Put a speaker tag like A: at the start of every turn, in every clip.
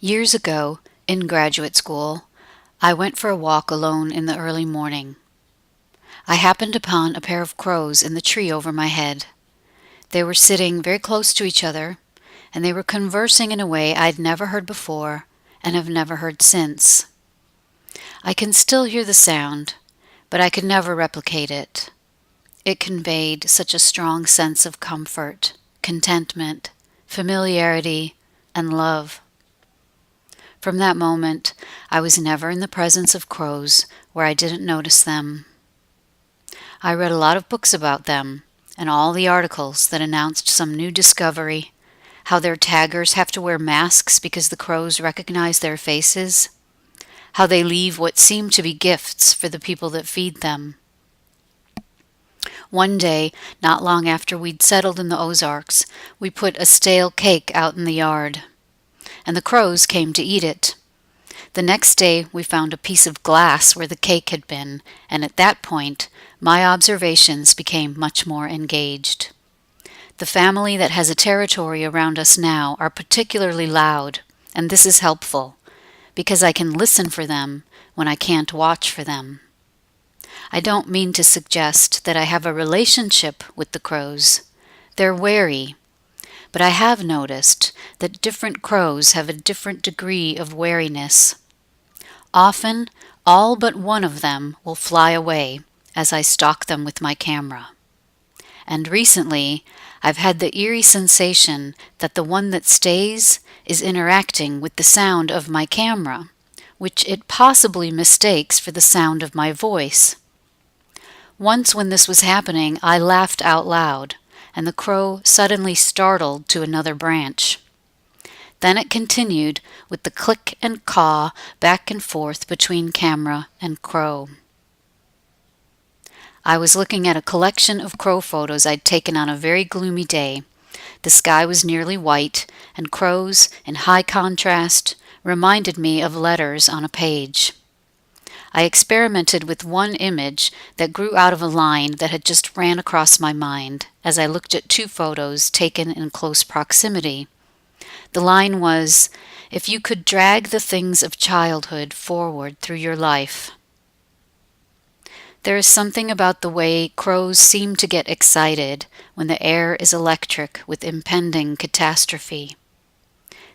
A: Years ago, in graduate school, I went for a walk alone in the early morning. I happened upon a pair of crows in the tree over my head. They were sitting very close to each other, and they were conversing in a way I'd never heard before and have never heard since. I can still hear the sound, but I could never replicate it. It conveyed such a strong sense of comfort, contentment, familiarity, and love. From that moment, I was never in the presence of crows where I didn't notice them. I read a lot of books about them, and all the articles that announced some new discovery, how their taggers have to wear masks because the crows recognize their faces, how they leave what seem to be gifts for the people that feed them. One day, not long after we'd settled in the Ozarks, we put a stale cake out in the yard, and the crows came to eat it. The next day we found a piece of glass where the cake had been, and at that point my observations became much more engaged. The family that has a territory around us now are particularly loud, and this is helpful, because I can listen for them when I can't watch for them. I don't mean to suggest that I have a relationship with the crows. They're wary. But I have noticed that different crows have a different degree of wariness. Often, all but one of them will fly away as I stalk them with my camera. And recently, I've had the eerie sensation that the one that stays is interacting with the sound of my camera, which it possibly mistakes for the sound of my voice. Once when this was happening, I laughed out loud, and the crow suddenly startled to another branch. Then it continued with the click and caw back and forth between camera and crow. I was looking at a collection of crow photos I'd taken on a very gloomy day. The sky was nearly white, and crows, in high contrast, reminded me of letters on a page. I experimented with one image that grew out of a line that had just ran across my mind as I looked at two photos taken in close proximity. The line was, "If you could drag the things of childhood forward through your life." There is something about the way crows seem to get excited when the air is electric with impending catastrophe.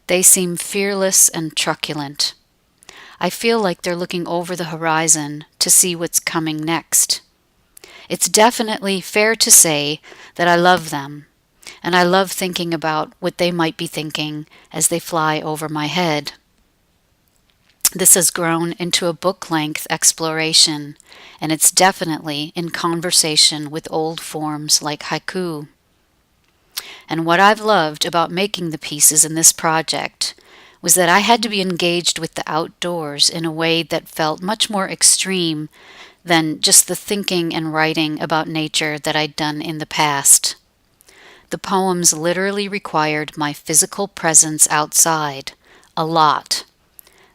A: They seem fearless and truculent. I feel like they're looking over the horizon to see what's coming next. It's definitely fair to say that I love them, and I love thinking about what they might be thinking as they fly over my head. This has grown into a book-length exploration, and it's definitely in conversation with old forms like haiku. And what I've loved about making the pieces in this project was that I had to be engaged with the outdoors in a way that felt much more extreme than just the thinking and writing about nature that I'd done in the past. The poems literally required my physical presence outside, a lot.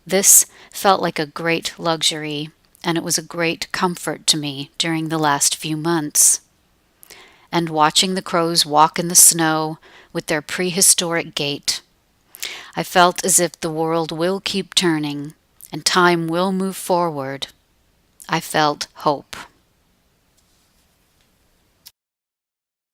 A: This felt like a great luxury, and it was a great comfort to me during the last few months. And watching the crows walk in the snow with their prehistoric gait, I felt as if the world will keep turning and time will move forward. I felt hope.